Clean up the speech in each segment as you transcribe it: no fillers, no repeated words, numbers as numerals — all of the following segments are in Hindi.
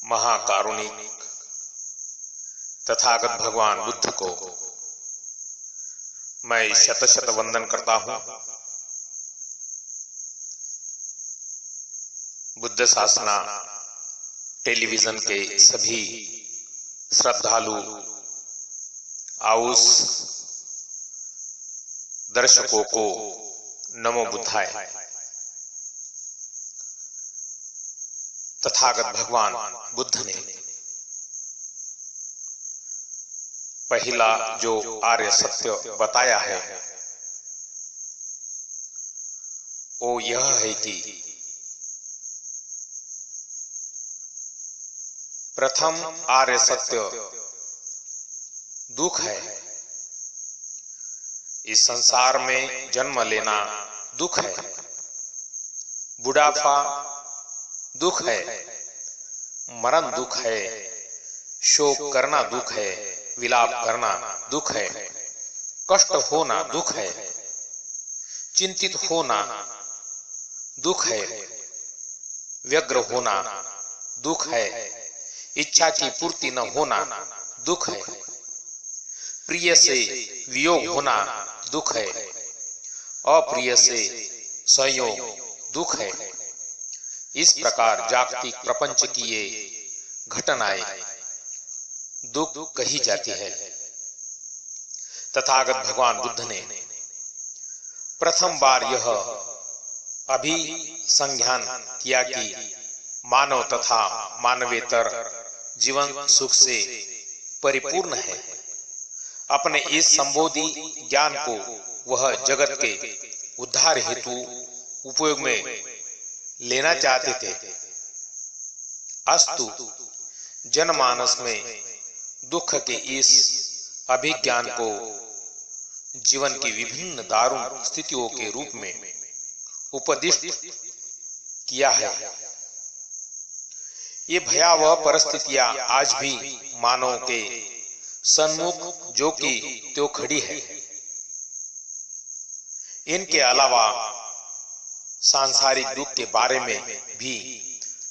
महाकारुणिक तथागत भगवान बुद्ध को मैं शत शत वंदन करता हूँ। बुद्ध शासना टेलीविजन के सभी श्रद्धालु आउस दर्शकों को नमो बुद्धाय। तथागत भगवान बुद्ध ने पहला जो आर्य सत्य बताया है वो यह है कि प्रथम आर्य सत्य दुख है। इस संसार में जन्म लेना दुख है, बुढ़ापा दुख है, मरण दुख है, शोक करना दुख है, विलाप करना दुख है, कष्ट होना दुख है, चिंतित होना दुख है, व्यग्र होना दुख है, इच्छा की पूर्ति न होना दुख है, प्रिय से वियोग होना दुख है, अप्रिय से संयोग दुख है। इस प्रकार जागतिक प्रपंच की ये घटनाएं दुख कही जाती है। तथागत भगवान बुद्ध ने प्रथम बार यह अभिसंज्ञान किया कि मानव तथा मानवेतर जीवन सुख से परिपूर्ण है। अपने इस संबोधि ज्ञान को वह जगत के उद्धार हेतु उपयोग में लेना चाहते थे। अस्तु जनमानस में दुख के इस अभिज्ञान को जीवन की विभिन्न दारुण स्थितियों के रूप में उपदिष्ट किया है। ये भयावह परिस्थितियां आज भी मानव के सन्मुख जो कि त्यो खड़ी है। इनके अलावा सांसारिक दुख के बारे में भी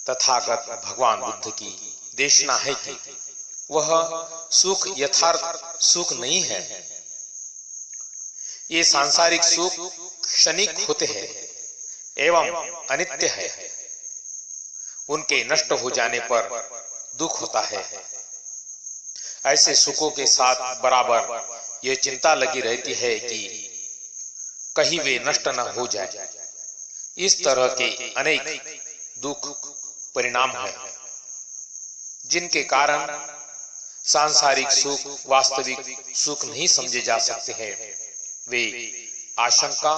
तथागत भगवान बुद्ध की देशना है कि वह सुख यथार्थ सुख नहीं है। ये सांसारिक सुख क्षणिक होते हैं एवं अनित्य है। उनके नष्ट हो जाने पर दुख होता है। ऐसे सुखों के साथ बराबर यह चिंता लगी रहती है कि कहीं वे नष्ट न हो जाए। इस तरह के अनेक दुख परिणाम है जिनके कारण सांसारिक सुख वास्तविक सुख नहीं समझे जा सकते हैं। वे आशंका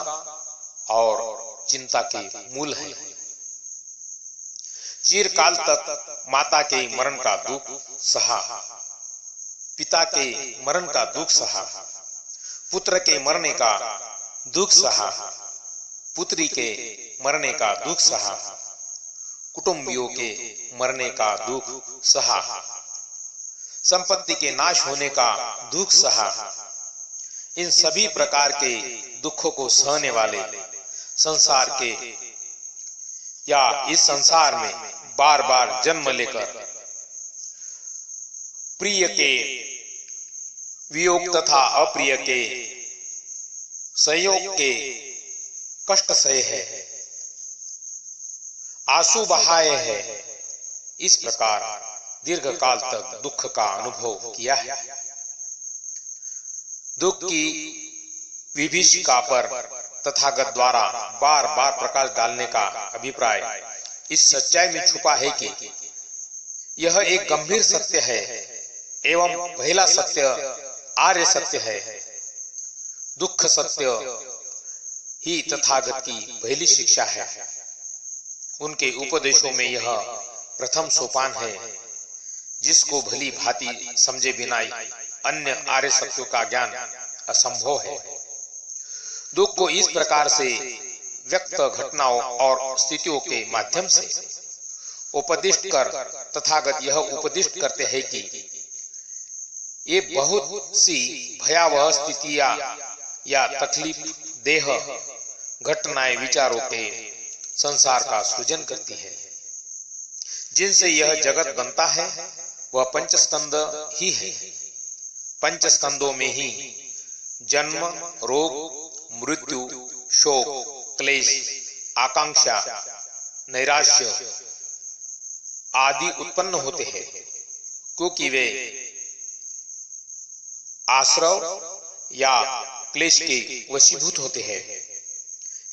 और चिंता के मूल है। चिरकाल तक माता के मरण का दुख सहा, पिता के मरण का दुख सहा, पुत्र के मरने का दुख सहा, पुत्री के मरने का दुख सहा, कुटुंबियों के मरने का दुख सहा, संपत्ति के नाश होने का दुख सहा। इन सभी प्रकार के दुखों को सहने वाले संसार के या इस संसार में बार बार जन्म लेकर प्रिय के वियोग तथा अप्रिय के संयोग के कष्ट सहे है, आंसू बहाए है। इस प्रकार दीर्घ काल तक दुख का अनुभव किया है। दुख की विभीषिका पर तथागत द्वारा बार बार प्रकाश डालने का अभिप्राय इस सच्चाई में छुपा है कि यह एक गंभीर सत्य है एवं पहला सत्य आर्य सत्य है। दुख सत्य ही तथागत की पहली शिक्षा है। उनके उपदेशों में यह प्रथम सोपान है जिसको भली भांति समझे बिना अन्य आर्य सत्यों का ज्ञान असंभव है। दुख को इस प्रकार से व्यक्त घटनाओं और स्थितियों के माध्यम से उपदिष्ट कर तथागत यह उपदिष्ट करते हैं कि ये बहुत सी भयावह स्थितियां या तकलीफ देह घटनाएं विचारों के संसार का सृजन करती है जिनसे यह जगत बनता है वह पंचस्कंद ही है। पंचस्कंदों में ही जन्म, रोग, मृत्यु, शोक, क्लेश, आकांक्षा, नैराश्य आदि उत्पन्न होते हैं, क्योंकि वे आश्रव या क्लेश के वशीभूत होते हैं।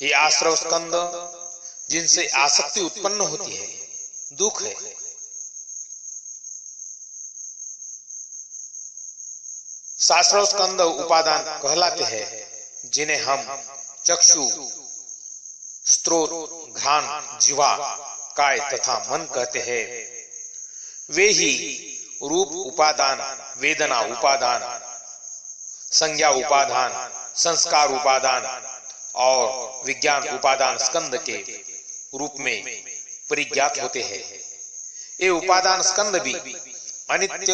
ये आश्रव स्कंद जिनसे आसक्ति उत्पन्न होती है दुख है। साश्रव स्कंद उपादान कहलाते हैं, जिन्हें हम चक्षु, स्त्रोत, घ्राण, जिह्वा, काय तथा मन कहते हैं। वे ही रूप उपादान, वेदना उपादान, संज्ञा उपादान, संस्कार उपादान और विज्ञान उपादान स्कंद के रूप में परिज्ञात होते हैं। ये उपादान स्कंद भी अनित्य,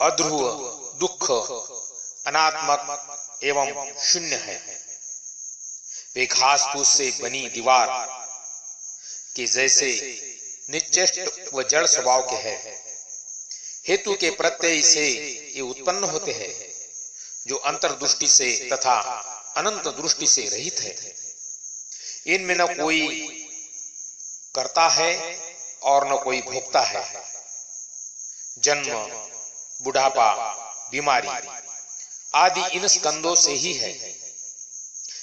अध्रुव, दुख, अनात्मक एवं शून्य है। वे घास फूस से बनी दीवार के जैसे निश्चेष्ट व जड़ स्वभाव के हैं। हेतु के प्रत्यय से ये उत्पन्न होते हैं, जो अंतर्दृष्टि से तथा अनंत दृष्टि से रहित है। इनमें न कोई करता है और न कोई भोगता है। जन्म, बुढ़ापा, बीमारी आदि इन स्कंदों से ही है।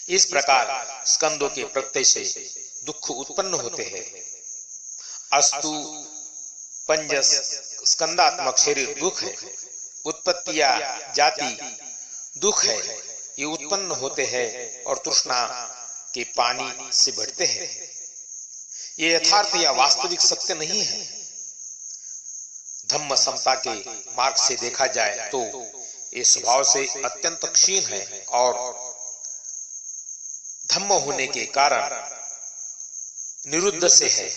इस प्रकार स्कंदों के प्रत्यय से दुख उत्पन्न होते हैं। अस्तु पंजस स्कंदात्मक शरीर दुख है। उत्पत्ति या जाति दुख है। ये उत्पन्न होते हैं और तृष्णा के पानी से बढ़ते हैं। ये यथार्थ या वास्तविक सत्य नहीं है। धम्म समता के मार्ग से देखा जाए तो ये स्वभाव से अत्यंत क्षीण है और धम्म होने के कारण निरुद्ध से है।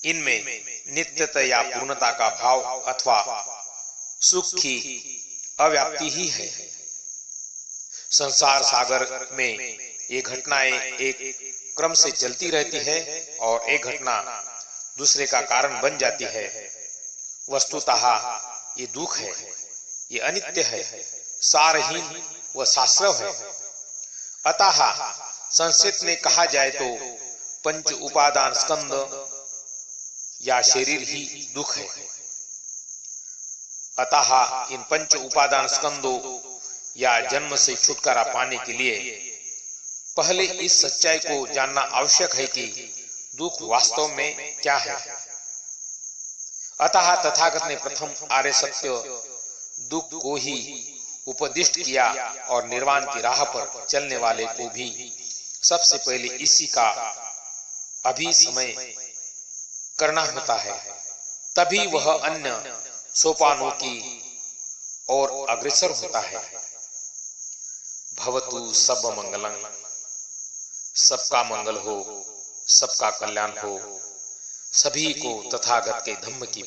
इनमें नित्यता या पूर्णता का भाव अथवा सुख की अव्याप्ति ही है। संसार सागर में ये घटनाएं एक क्रम से चलती रहती है और एक घटना दूसरे का कारण बन जाती है। वस्तुतः ये दुख है, ये अनित्य है, सारहीन व शास्त्रव है। अतः संस्कृत में कहा जाए तो पंच उपादान स्कंद या शरीर ही दुख है। अतः इन पंच उपादान स्कंदों या जन्म से छुटकारा पाने के लिए पहले इस सच्चाई को जानना आवश्यक है कि दुख वास्तव में क्या है। अतः तथागत ने प्रथम आर्य सत्य दुख को ही उपदिष्ट किया और निर्वाण की राह पर चलने वाले को भी सबसे पहले इसी का अभिसमय करना होता है, तभी वह अन्य सोपानों की ओर अग्रसर होता है। भवतु सब मंगलम, सबका मंगल हो, सबका कल्याण हो, सभी को तथागत के धम्म की